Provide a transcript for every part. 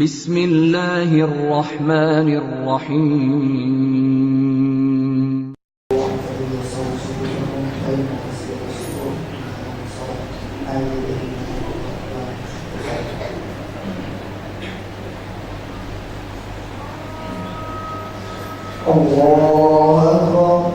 بسم الله الرحمن الرحيم. الله أكبر.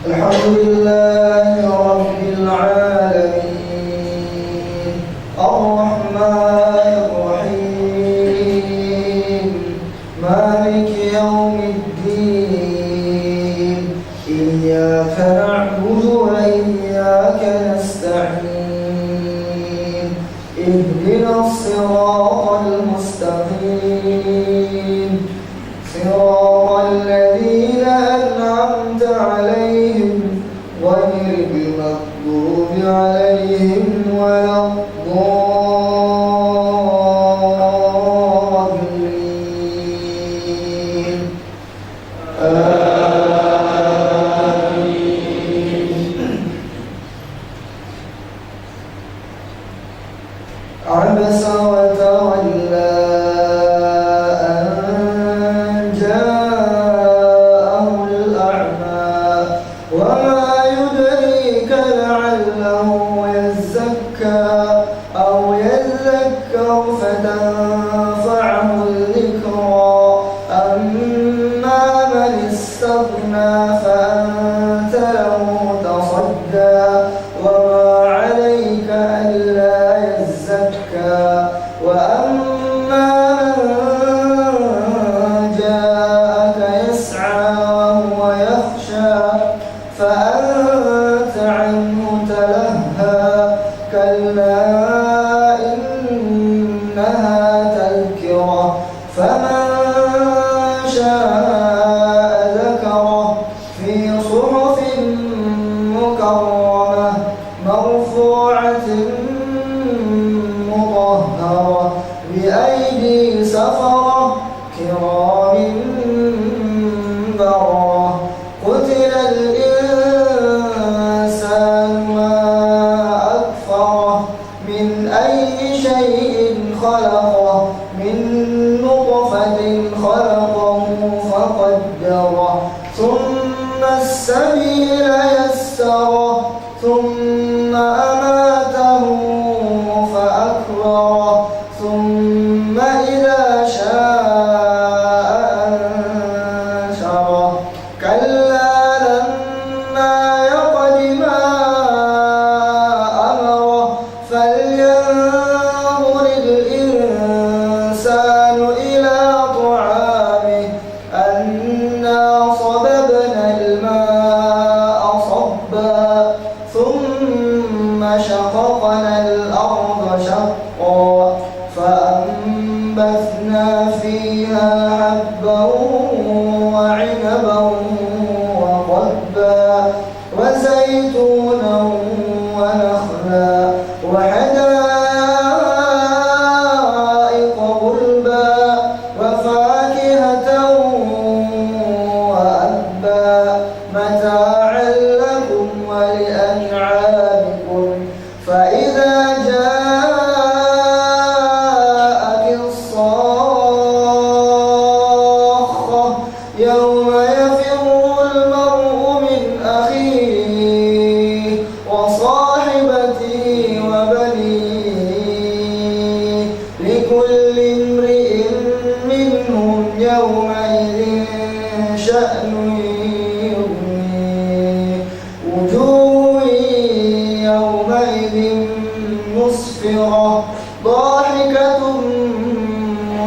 الحمد لله رب العالمين الرحمن الرحيم مالك يوم الدين إياك نعبد وإياك نستعين اهدنا الصراط المستقيم صراط الذين أنعمت عليهم غير المغضوب عليهم ولا الضالين آمين. عبس وتولى وما يدريك لعله يزكى أو يذكر فتنفعه الذكرى أما من استغنى فأنت له تصدى وما عليك ألا يزكى وأما من جاءك يسعى وهو يخشى فأنت عنه تلهى كلا إنها تذكرة فمن شاء ذكره في صحف مكرمة مرفوعة مطهرة بأيدي سفرة كرام بررة قتل الإنسان ما أكفره من أي شيء خلقه من نطفة خلقه فقدره ثم السبيل يسره ثم أماته فأكبره ثم إذا شاء أنشره كلا لما يقض ما أمره فلينظر الإنسان إلى طعامه أنا صببنا الماء صبا ثم شققنا الأرض شقا فأنبتنا فيها حبا وعنبا وقبا وزيتونا ونخلا وحدائق غلبا وفاكهة وأبا متاعا لكم ولأنعامكم فإذا جاءت الصاخة يوم يفر المرء من أخيه وصاحبته وبنيه لكل امرئ منهم يومئذ شأن يغنيه وجوه يومئذ مسفرة ضاحكة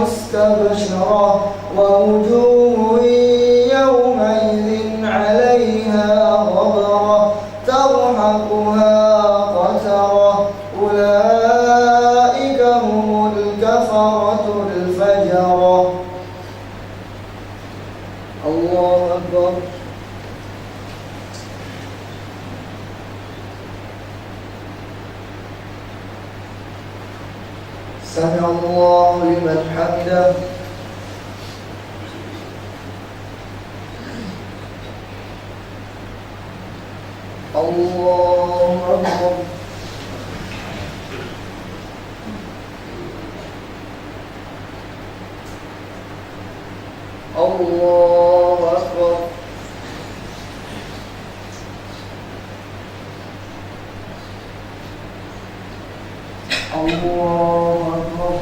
مستبشرة ووجوه يومئذ عليها غبرة ترهقها قترة أولئك هم الكفرة الفجرة. الله أكبر. سمع الله لمن حمده. الله أكبر. الله أكبر. الله أكبر.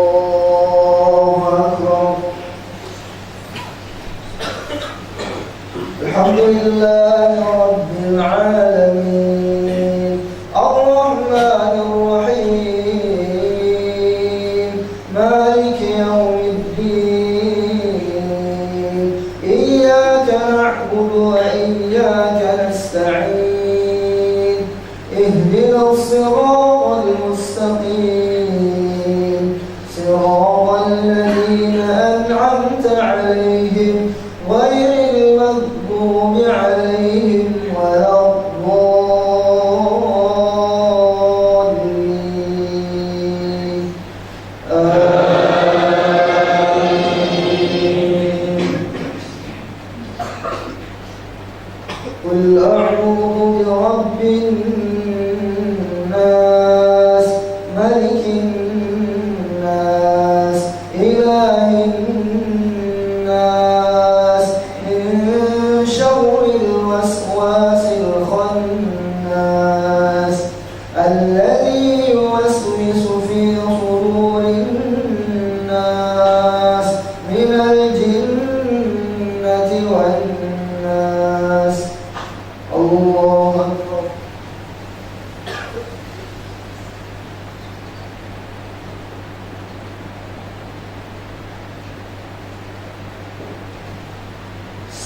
الله أكبر. الحمد لله رب العالمين الرحمن الرحيم مالك يوم الدين إياك نعبد وإياك نستعين اهدنا الصراط المستقيم صراط الذين أنعمت عليهم غير المغضوب عليهم ولا الضالين آمين. قل أعوذ برب الناس ملك الناس إله الناس من شر الوسواس الخناس الذي يوسوس في صدور الناس من الجنة والناس. الله أكبر.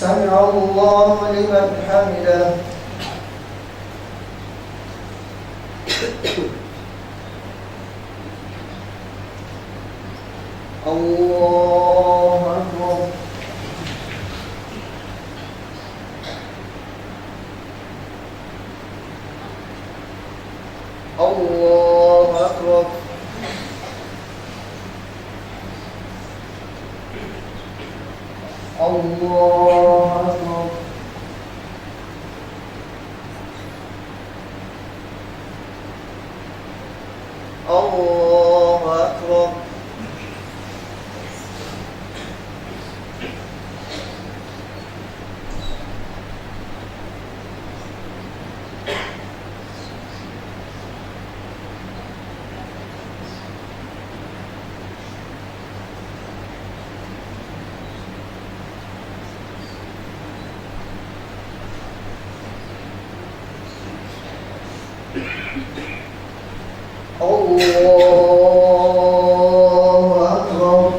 سمع الله لمن حمده. الله أكبر. الله أكبر. الله أكبر. الله أكبر. الله أكبر.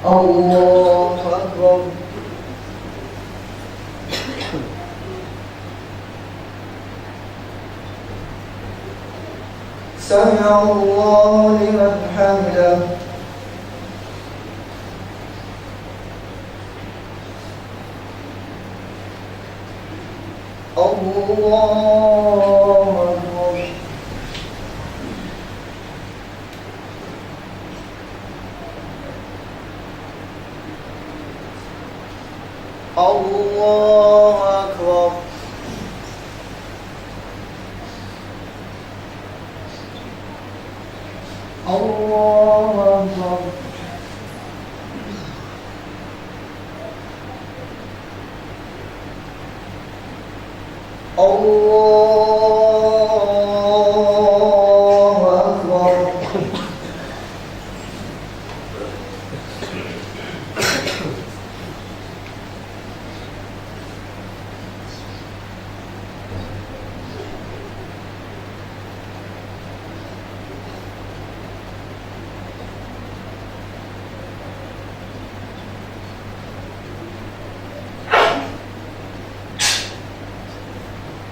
الله أكبر. سمع الله لمن حمده. الله أكبر. الله أكبر. الله أكبر. الله أكبر.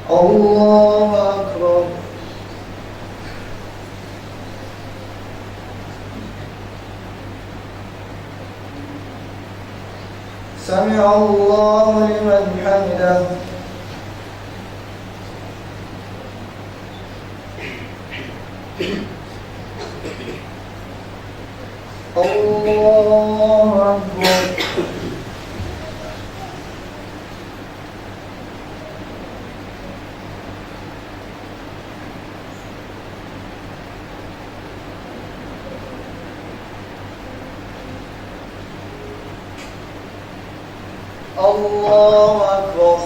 الله أكبر. سمع الله لمن حمده. الله أكبر. الله أكبر.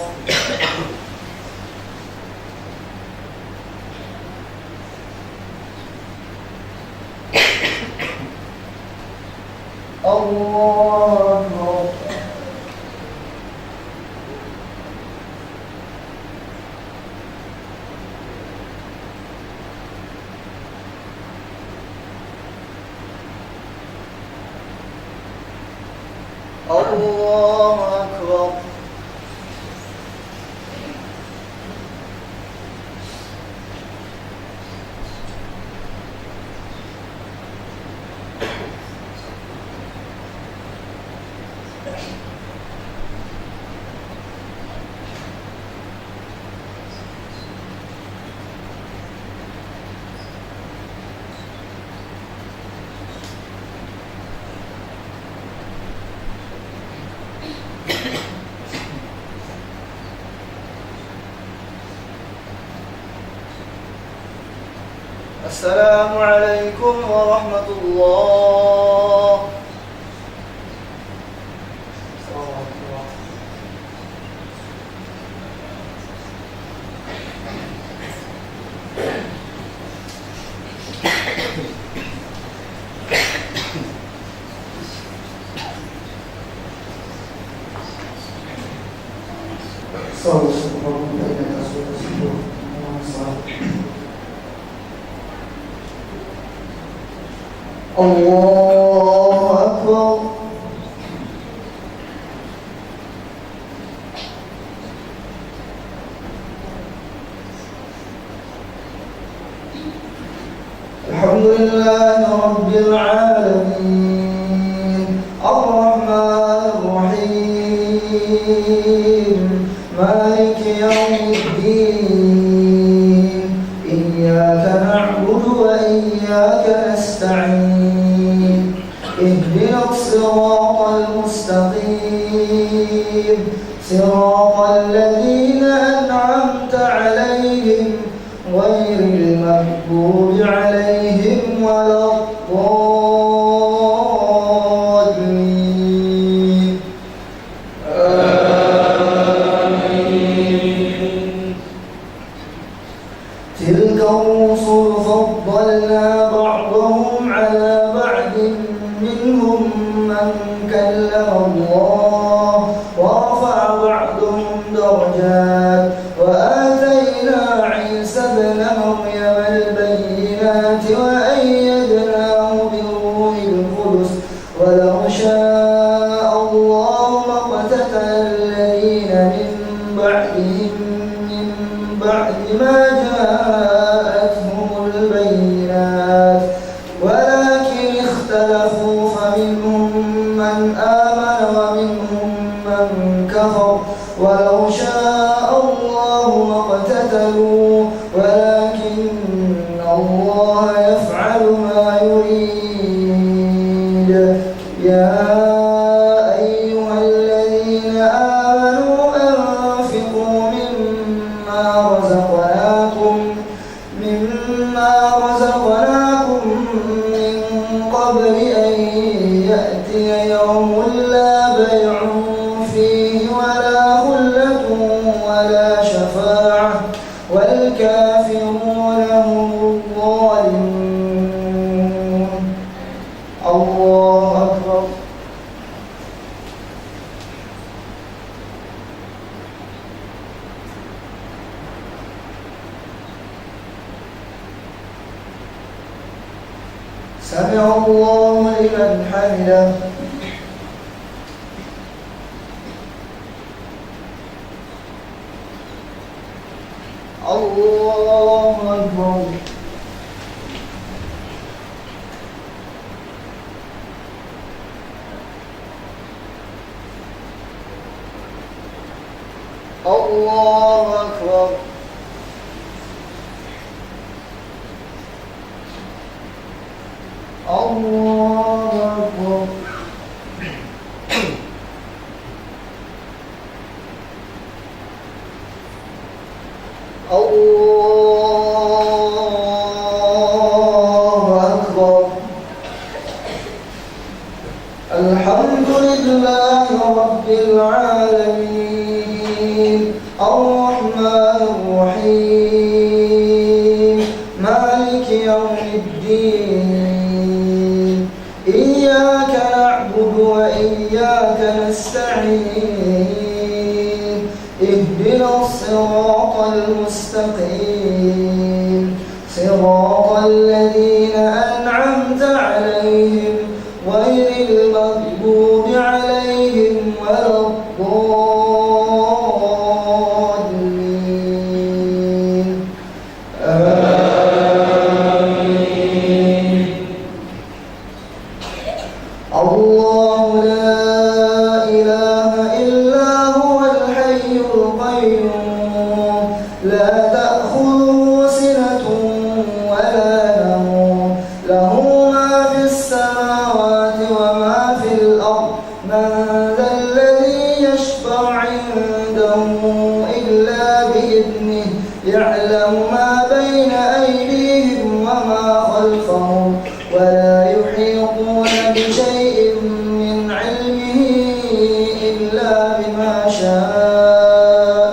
الله أكبر. الله أكبر. السلام عليكم ورحمة الله. الله أكبر. الحمد لله رب العالمين الرحمن الرحيم مالك يوم الدين إياك نعبد وإياك نستعين اهدنا الصراط المستقيم صراط الذين أنعمت عليهم غير المغضوب عليهم ولا الضالين. آمين. تلك الرسل فضلنا بعضهم على بعض منهم من كلم الله ورفع بعضهم درجات وآتينا عيسى ابن مريم البينات وأيدناه بروح القدس ولو شاء الله ما اقتتل الذين من بعدهم من بعد ما جاءتهم البينات ولكن اختلفوا فمنهم من آمن ومنهم من كفر ولو شاء الله ما اقتتلوا ولكن الله يفعل ما يريد. يا أيها الذين آمنوا أنفقوا مما رزقناكم من قبل أن يأتي يوم لا بيع فيه ولا خلة ولا شفاعة والكافرون هم الظالمون. الله أكبر. سمع الله لمن حمده. الله أكبر. الله أكبر. الله أكبر. الله أكبر. الحمد لله رب العالمين الرحمن الرحيم مالك يوم الدين إياك نعبد وإياك نستعين اهدنا الصراط المستقيم صراط الذين أنعمت عليهم غير المغضوب عليهم ولا الضالين آمين. الله لا إله إلا هو الحي القيوم لا تأخذه سنة ولا نوم له ما في السماوات وما في الأرض من ذا الذي يشفع عنده إلا بإذنه يعلم ما بين أيديهم وما خلفهم ولا يحيطون بشيء من علمه إلا بما شاء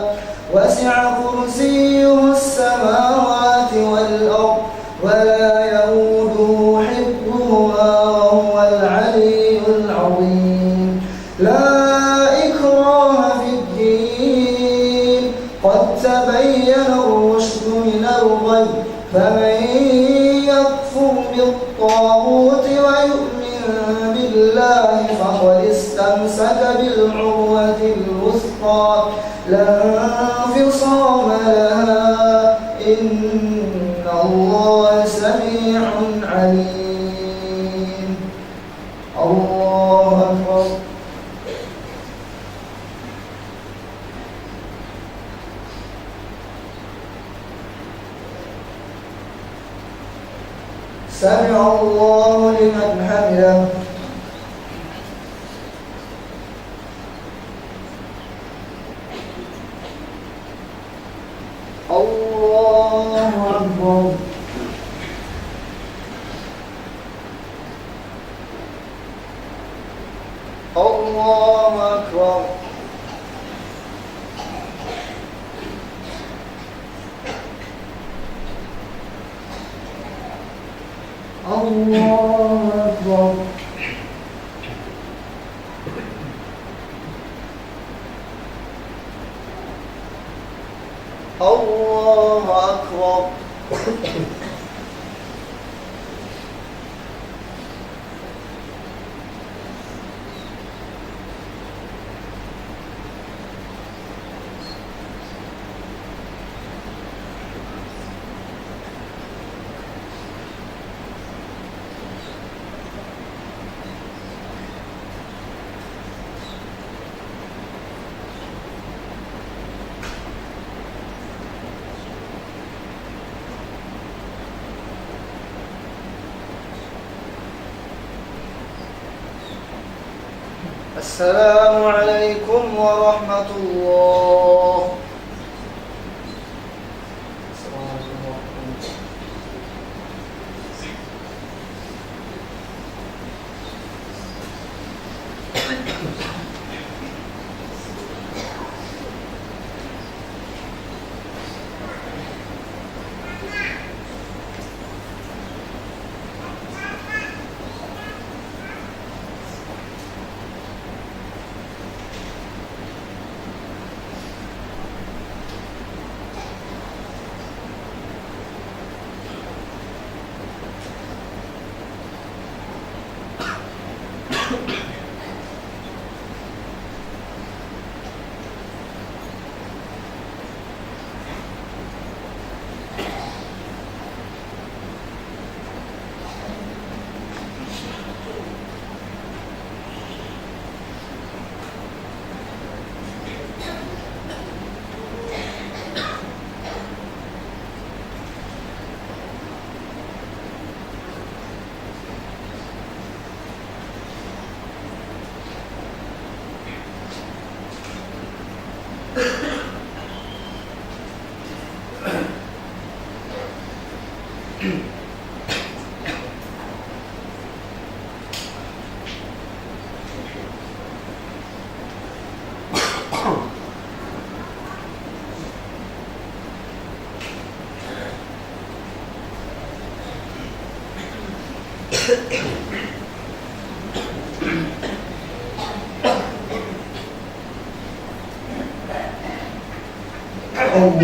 وسع كرسيه السماوات والأرض ولا يؤوده حفظهما وهو العلي العظيم. لا إكراه في الدين قد تبين الرشد من الغي فمن يكفر بالطاغوت ويؤمن بالله فقد استمسك بالعروة الوثقى لا انفصام لها إن الله سميع عليم. الله أكبر. سمع الله لمن حمده. الله أكبر. الله أكبر. الله أكبر. الله أكبر. السلام عليكم ورحمة الله.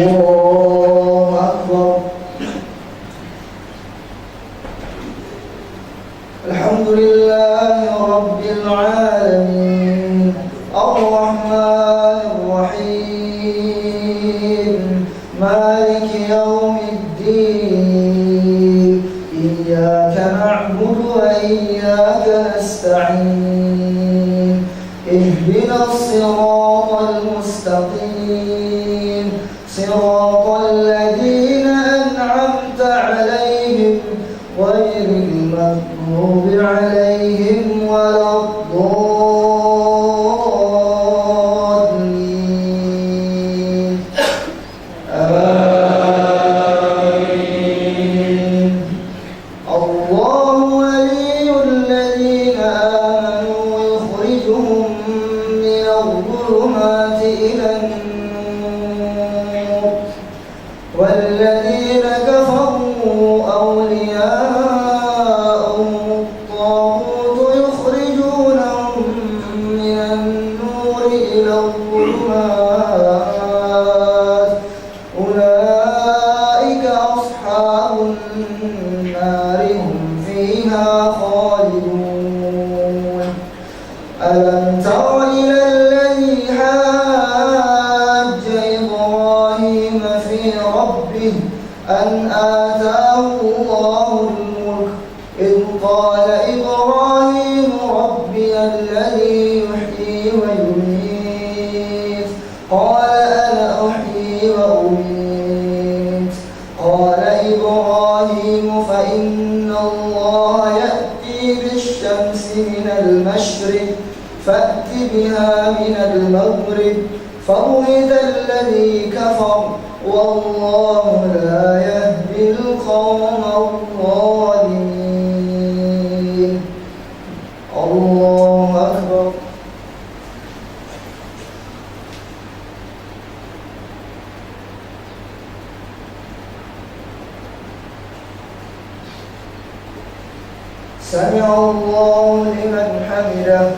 الله أكبر. الحمد لله رب العالمين الرحمن الرحيم مالك يوم الدين إياك نعبد وإياك نستعين اهدنا الصراط المستقيم صراط الذين أنعمت عليهم غير المغضوب عليهم ولا الضالين آمين. الله ولي الذين آمنوا يخرجهم من الظلمات إلى النور والذين كفروا أولياءهم الطاغوت يخرجونهم من النور إلى الظلمات أولئك أصحاب النار هم فيها خالدون. ألم تر إلى الذي حاج إبراهيم في ربه أن آتاه الله الملك إذ قال إبراهيم ربي الذي يحيي ويميت قال أنا أحيي وأميت قال إبراهيم فإن الله يأتي بالشمس من المشرق فأت بها من المغرب فبهت الذي كفر والله لا يهدي القوم الظالمين. الله أكبر. سمع الله لمن حمده.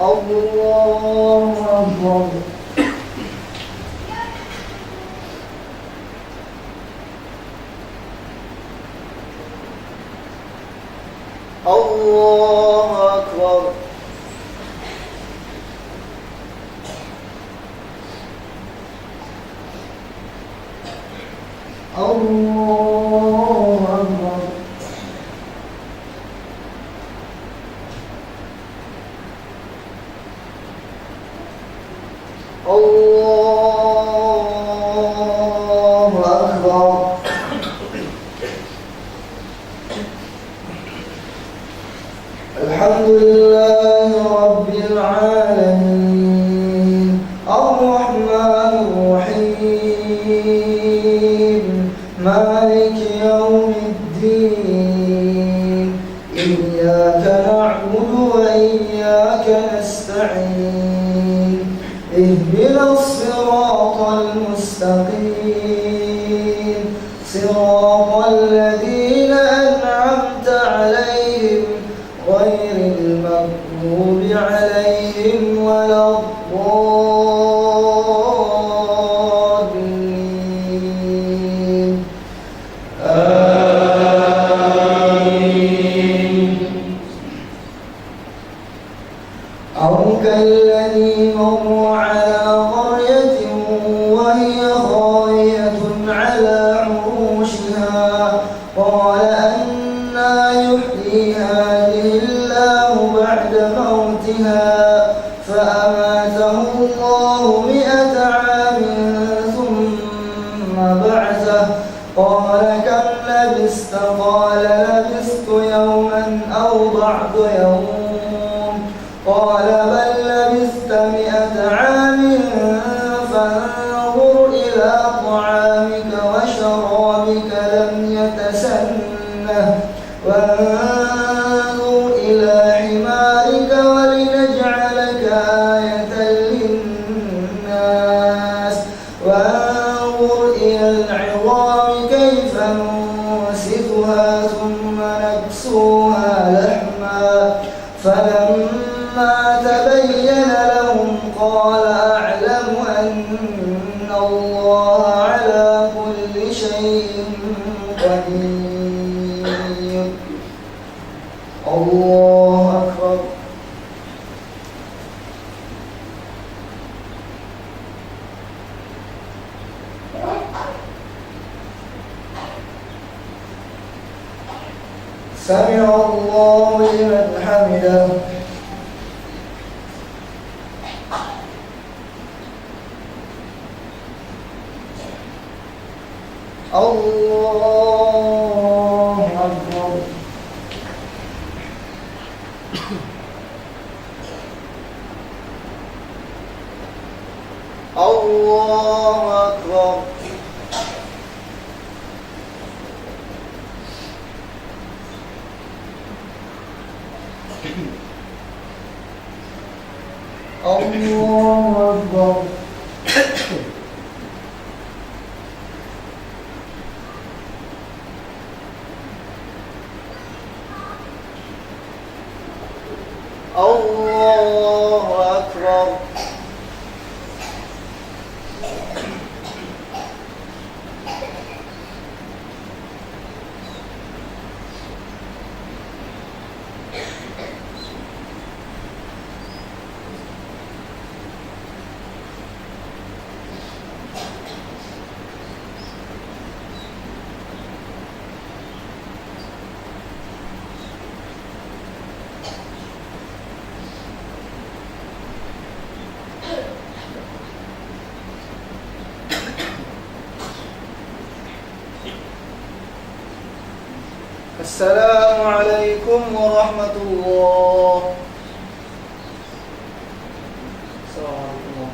الله أكبر. الله أكبر. الله أكبر. الله أكبر. الحمد لله رب العالمين الرحمن الرحيم مالك يوم الدين إياك نعبد وإياك نستعين اهدنا الصراط المستقيم صراط الذين أنعمت عليهم غير المغضوب عليهم ولا الضالين آمين. أو كالذي مر على قرية وهي خاوية على عروشها قال أنى يحيي هذه الله بعد موتها فأماته الله 100 عام ثم بعثه قال كم لبثت قال لبثت يوما أو بعض يوم قال بل لبثت 100 عام فلما تبين لهم قال أعلم أن الله على كل شيء قدير. الله أكبر. سمع الله لمن حمده. الله أكبر. الله أكبر. الله أكبر. الله أكبر. السلام عليكم ورحمة الله. السلام عليكم.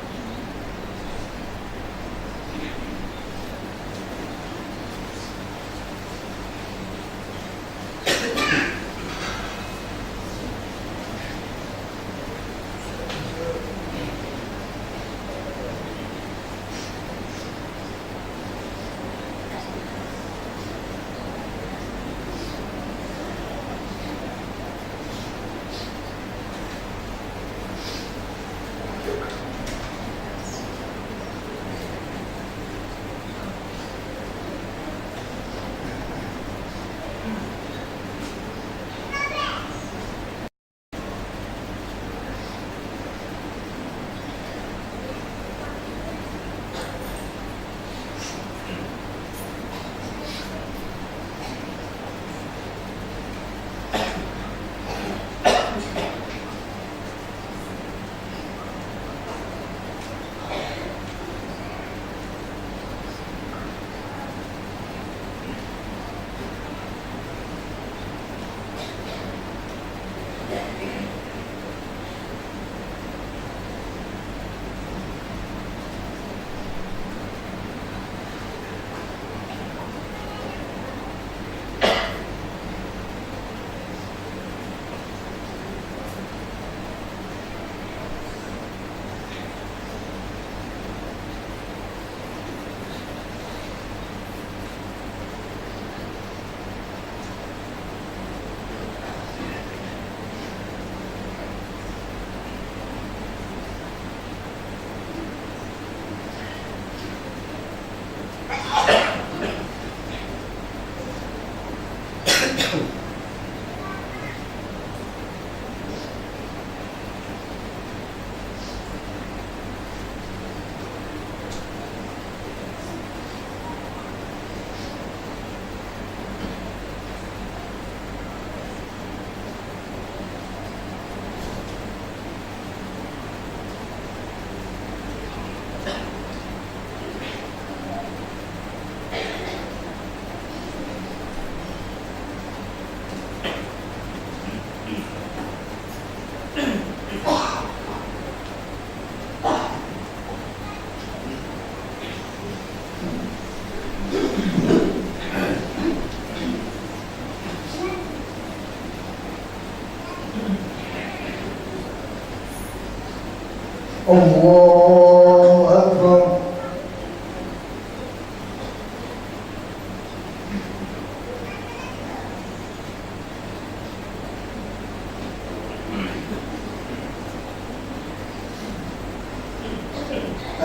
الله أكبر.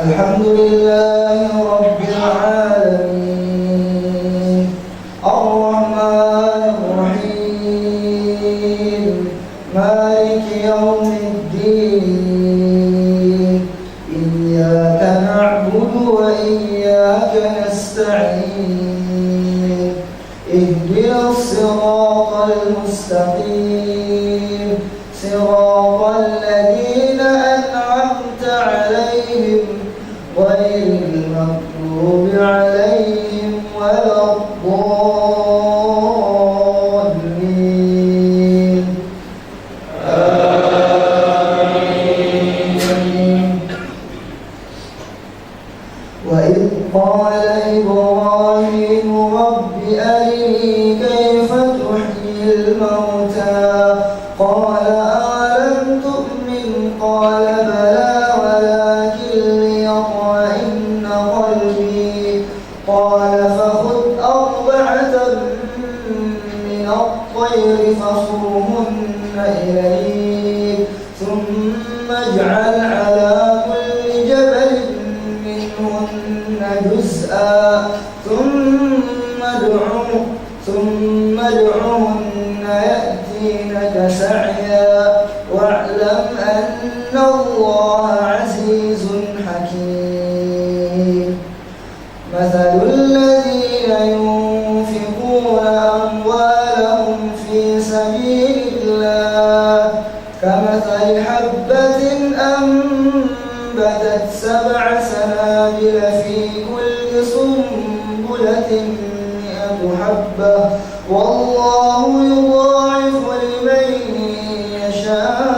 الحمد لله رب العالمين الرحمن الرحيم مالك يوم الدين إياك نعبد وإياك نستعين اهدنا الصراط المستقيم صراط الذين أنعمت عليهم غير المغضوب عليهم ولا الضالين آمين. وإذ قال إبراهيم رب أرني كيف تحيي الموتى قال أولم تؤمن قال بلى ولكن ليطمئن قلبي قال فخذ أربعة من الطير فصرهن إليك ثم اجعل على كل جبل منهن جزءا ثم ادعهن يأتينك سعيا واعلم أن الله عزيز حكيم مثل الذين ينفقون أموالهم في سبيل الله كمثل حبة أنبتت 7 سنابل في كل سنبلة 100 حبة والله يضاعف لمن يشاء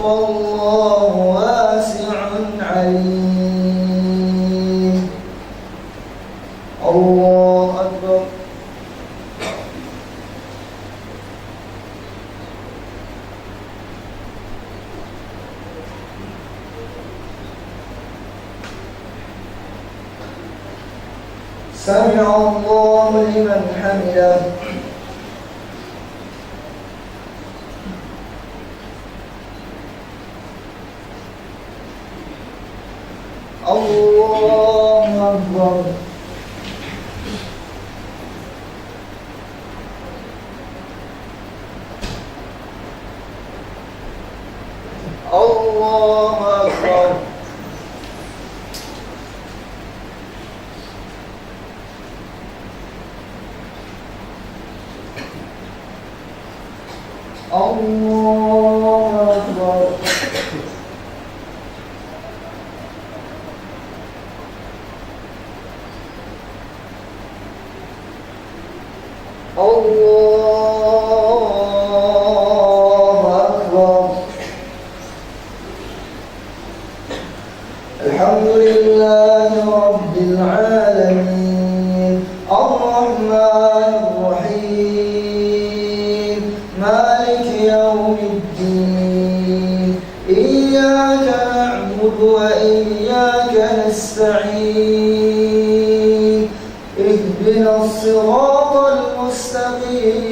والله واسع عليم. الله أكبر. سمع الله لمن حمده. الله أكبر. الله أكبر. الله أكبر. الله أكبر. الحمد لله رب العالمين الرحمن الرحيم مالك يوم الدين إياك نعبد وإياك نستعين اهدنا الصراط المستقيم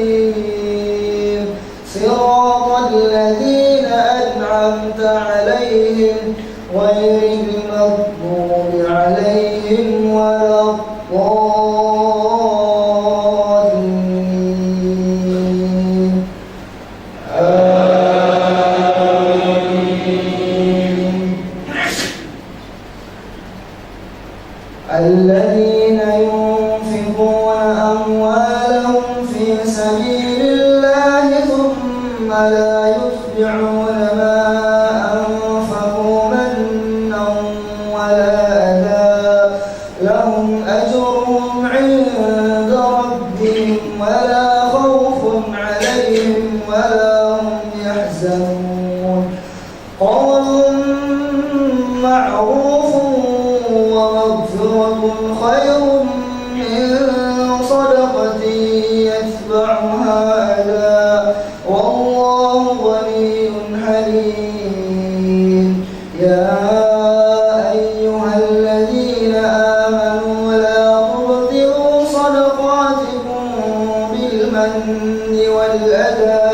صراط الذين أنعمت عليهم غير المغضوب عليهم ولا الضالين آمين. الذين ينفقون أموالهم في سبيل الله ثم لا يتبعون ما أنفقوا منا ولا أذى لهم أجرهم عند ربهم ولا خوف عليهم ولا هم يحزنون قول معروف ومغفرة خير من صدقة يتبعها أذى والله غني حليم. يا أيها الذين آمنوا لا تبطلوا صدقاتكم بالمن والأذى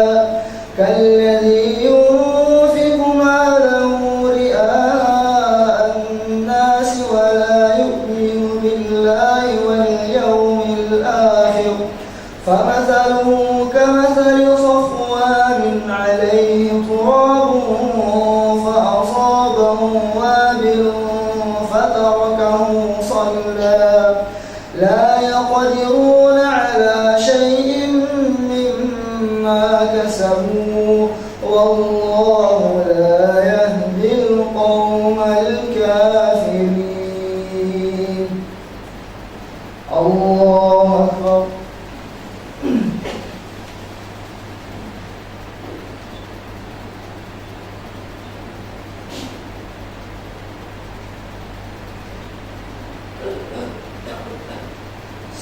كالذي ينفق ماله رئاء تراب فأصابه وابل فتركه صلدا لا يقدرون على شيء مما كسبوا والله لا يهدي القوم الكافرين. الله أكبر.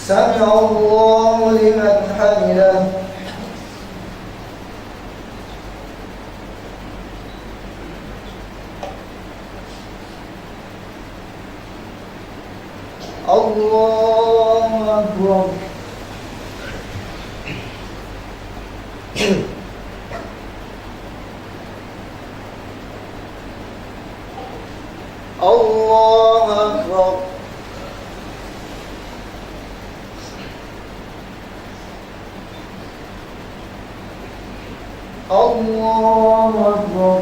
سمع الله لمن حمده. الله أكبر. الله أكبر. الله أكبر.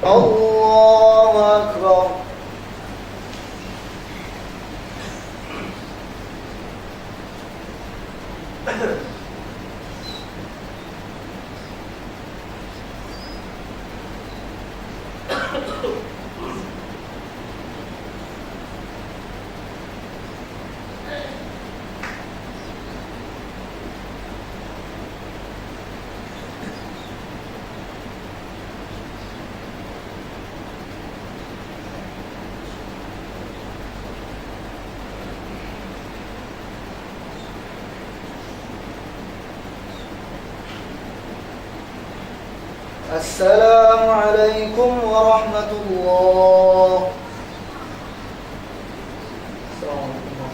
الله أكبر. السلام عليكم ورحمة الله. السلام عليكم.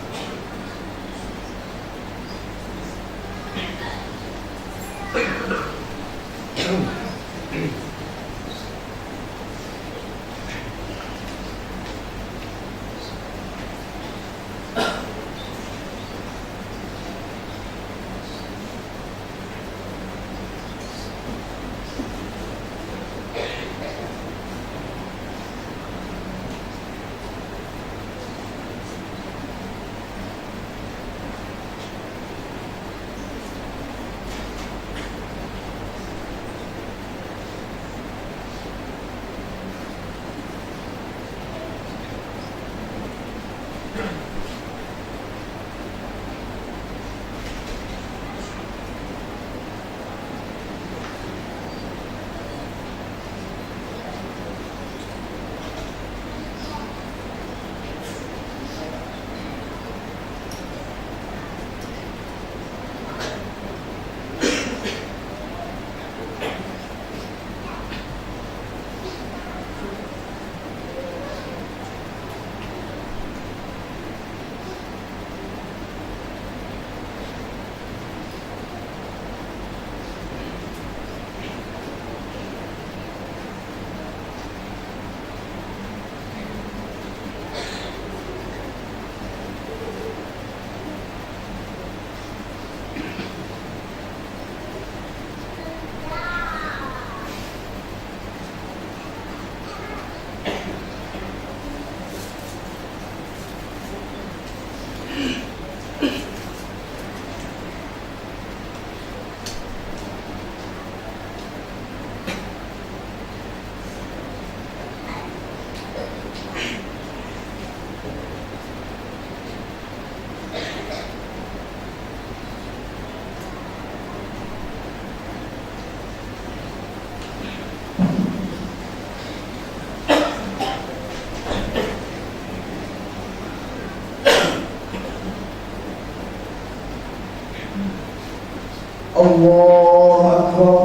الله أكبر.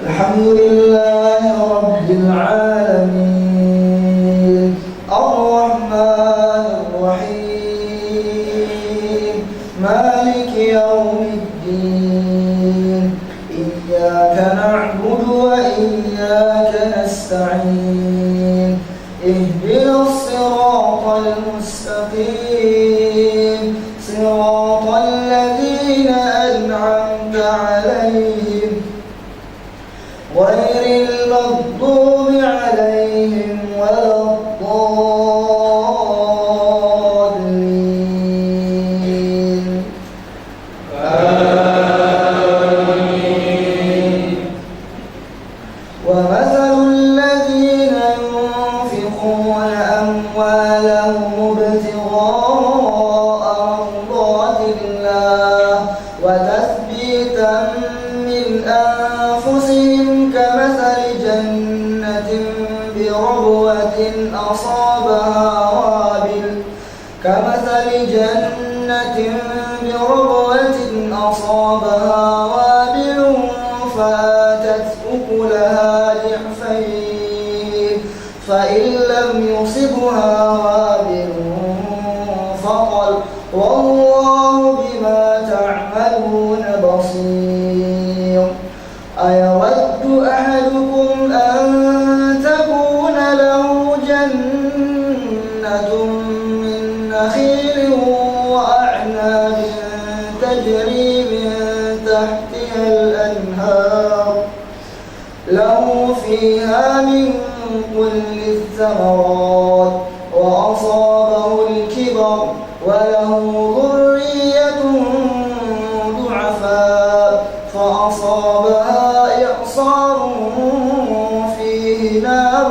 الحمد لله رب العالمين الرحمن الرحيم مالك يوم الدين إياك نعبد وإياك نستعين اهدنا الصراط المستقيم صراط الذين أنعمت عليهم غير المغضوب عليهم ولا الضالين آمين. ومثل الذين ينفقون أموالهم ابتغاء مرضات الله وتثبيتا من أنفسهم كمثل جنة بربوة أصابها وابل فآتت أكلها ضعفين فإن لم يصبها وابل فطل والله بما تعملون بصير أيود أحدكم أن تكون له جنة من نخيل وأعناب تجري من تحتها الأنهار له فيها من كل الثمرات وأصابه الكبر وله ذرية ضعفاء فأصابها إعصار فيه نار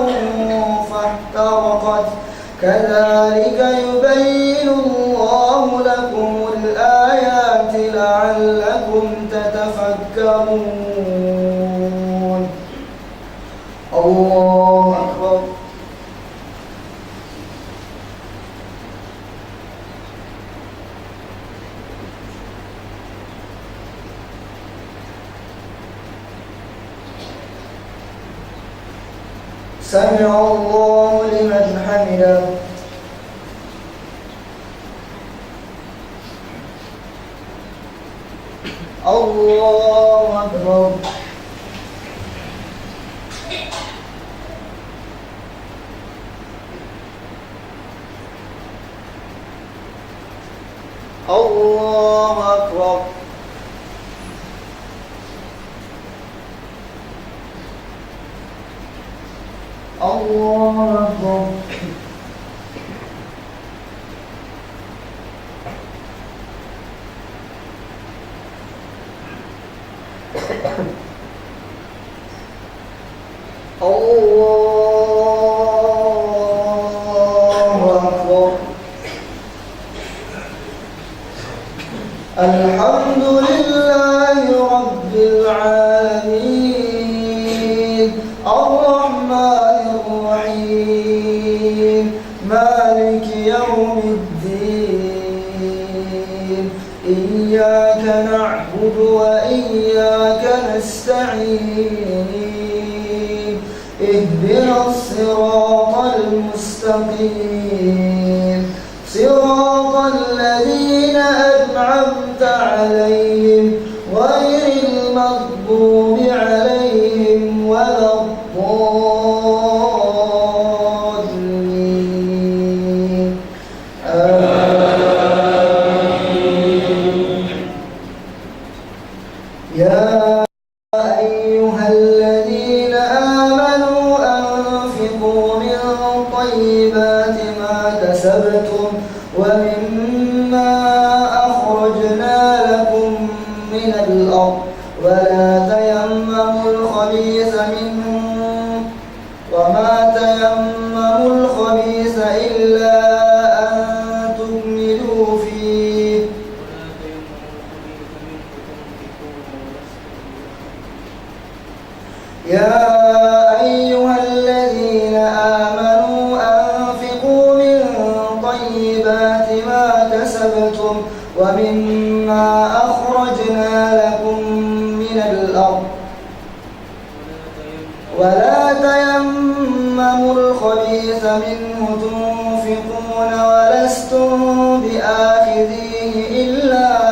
فاحترقت كذلك يبين الله لكم الآيات لعلكم تتفكرون. الله أكبر. سمع الله لمن حمده. الله أكبر. الله أكبر. الله أكبر. الحمد لله رب العالمين الرحمن الرحيم مالك يوم الدين إياك نعبد وإياك نستعين اهدنا الصراط المستقيم صراط الذين أنعمت عليهم غير المغضوب عليهم ولا الضالين آمين. يا أيها الذين آمنوا أنفقوا من طيبات ما كسبتم ومما أخرجنا لكم من الأرض وما تيمموا الخبيث إلا أن تكملوا فيه يا أيها الذين آمنوا أنفقوا من طيبات ما كسبتم ومما أخرجنا لكم من الأرض ولا تيمموا الخبيث منه تنفقون ولستم بآخذيه إلا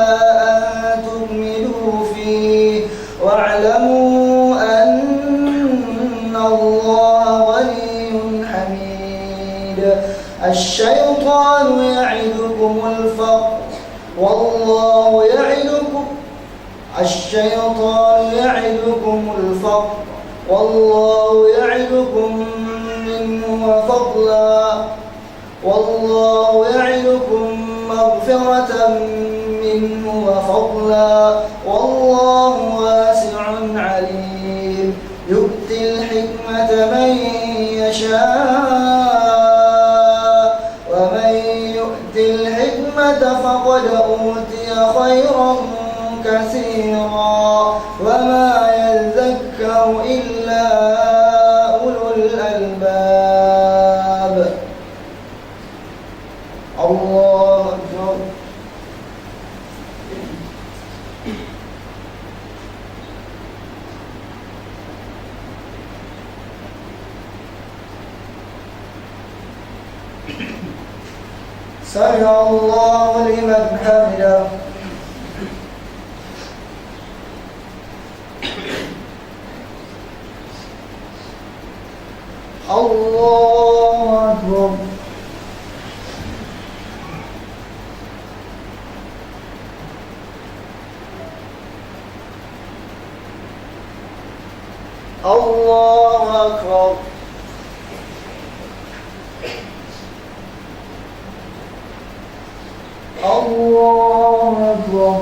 الشيطان يعدكم الفقر والله يعدكم والله يعدكم منه فضلا والله يعدكم مغفرة منه وفضلا والله واسع عليم يؤتي الحكمة من يشاء ومن يؤت الحكمة فقد أوتي خيرا كثيرا وما يذكر إلا أولو الألباب. الله أكبر. سمع الله لمن حمده. الله أكبر. الله أكبر. الله أكبر.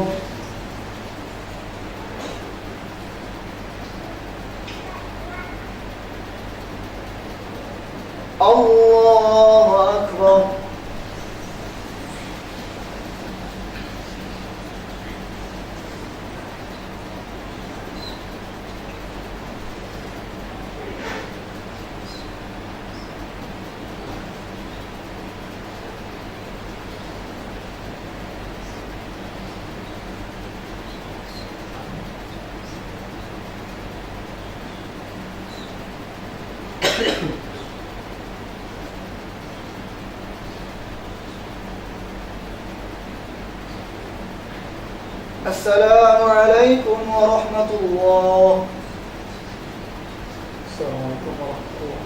الله أكبر. السلام عليكم ورحمة الله. السلام عليكم ورحمة الله.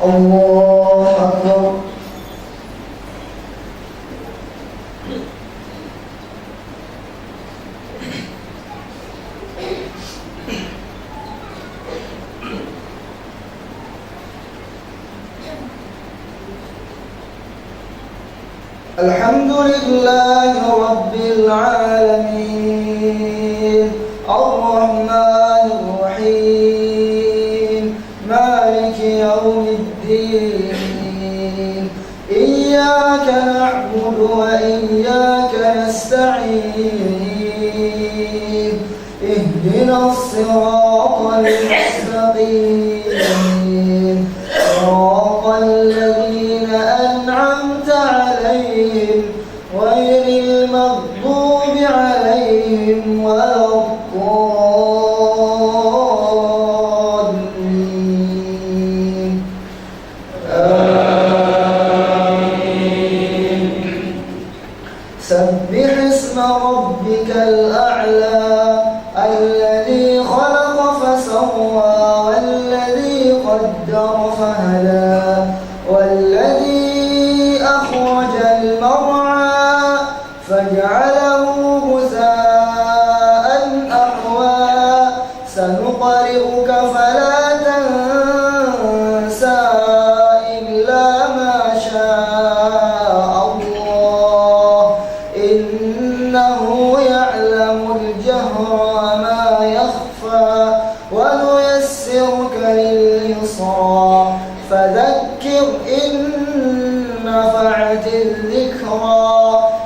الله أكبر. الحمد لله رب العالمين الرحمن الرحيم مالك يوم الدين إياك نعبد وإياك نستعين اهدنا اهدنا الصراط المستقيم صراط الذين أنعمت عليهم غير المغضوب عليهم ولا الضالين آمين. سبح اسم ربك الأعلى الذي خلق فسوى والذي قدر فهدى والذي أخرج المرعى فجعله غثاء أحوى سنقرئك فلا تنسى إلا ما شاء الله إنه يعلم الجهر وما يخفى ونيسرك لليسرى فذكر إن نفعت الذكرى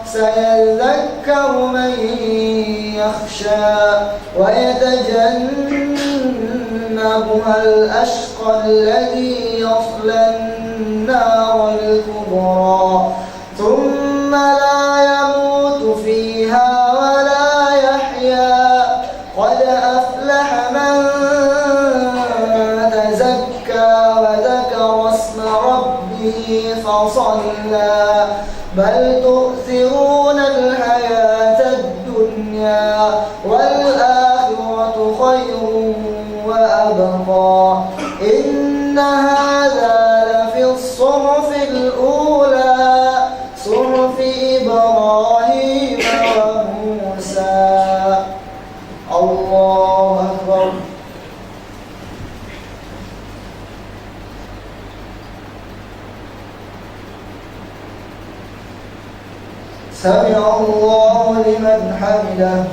سيذكر من يخشى ويتجنبها الأشقى الذي يصلى النار الكبرى ثم لا يموت فيها ولا يحيا قد أفلح من تزكى وذكر اسم ربه فصلى بل تؤثرون الحياة الدنيا والآخرة خير وأبقى إن هذا لفي الصحف الأولى صحف إبراهيم وموسى الله أكبر. سمع الله لمن حمده.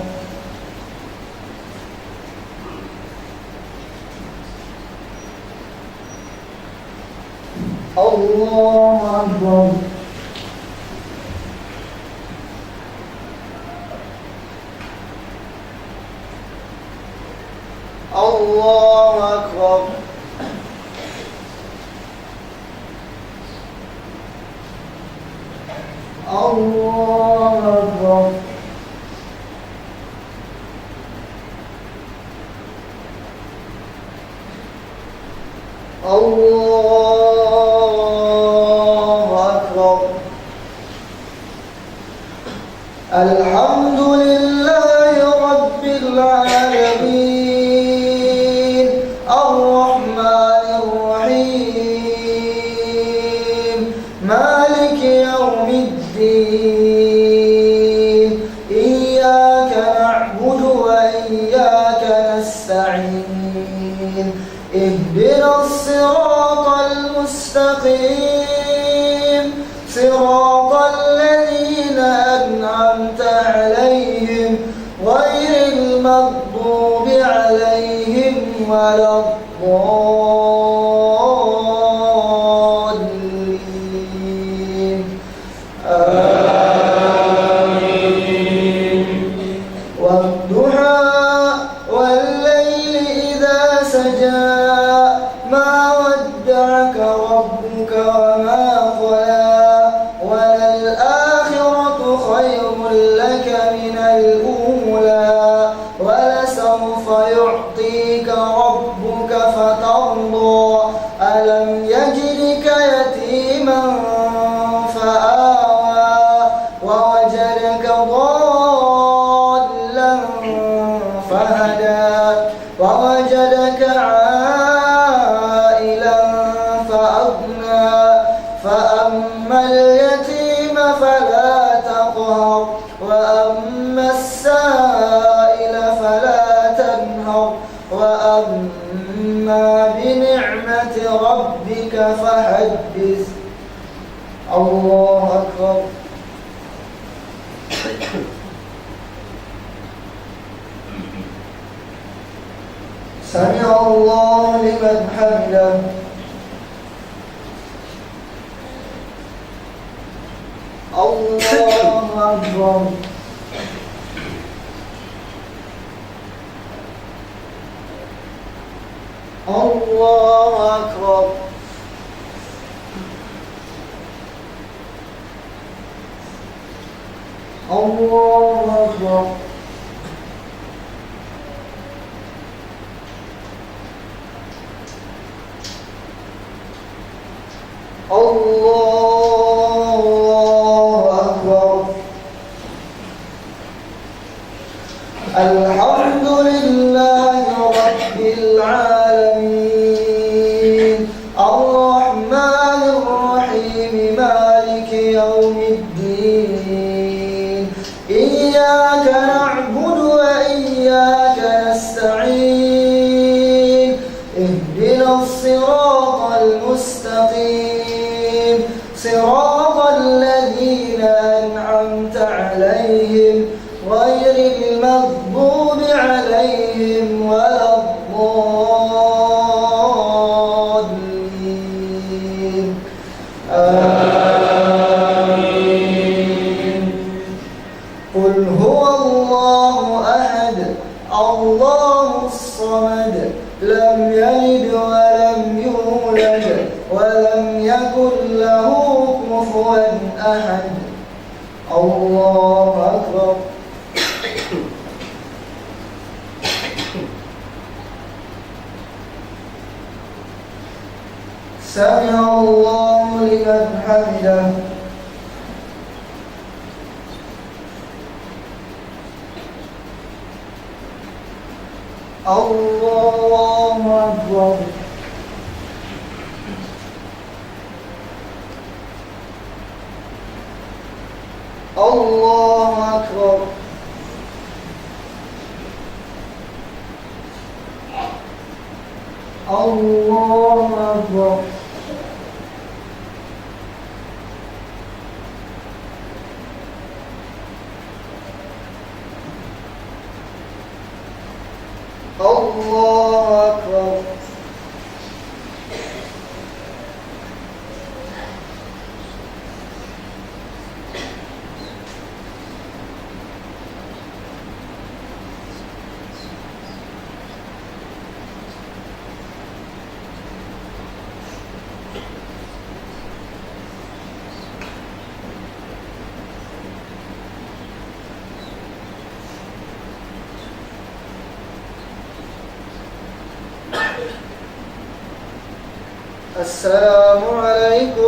الله أكبر. الله أكبر. الله أكبر. الله أكبر. الحمد لله رب العالمين الرحمن الرحيم مالك يوم الدين إياك نعبد وإياك نستعين اهدنا الصراط المستقيم صراط الذين أنعمت عليهم غير المغضوب عليهم ولا الضالين آمين. والضحى والليل إذا سجى ما ودعك ربك وما قلى وللآخرة خير لك من الأولى ولسوف يعطيك ربك فترضى ألم يجدك يتيما فآوى ووجدك ضالا فهدى ووجدك عائلا فأغنى فأما اليتيم فلا تقهر وأما السائل فلا تنهر وأما بنعمة ربك فحدث. الله أكبر. سمع الله لمن حمده. الله أكبر. الله أكبر. الله أكبر. الله أكبر. الحمد لله رب العالمين الرحمن الرحيم مالك يوم الدين إياك نعبد وإياك نستعين اهدنا الصراط المستقيم صراط الذين أنعمت عليهم غير المغضوب عليهم ولا الضالين آمين. قل هو الله أحد الله الصمد لم يلد ولم يولد ولم يكن له كفوا أحد. الله أكبر. سمع الله لمن حمده. الله أكبر. الله أكبر. الله أكبر. الله أكبر. السلام عليكم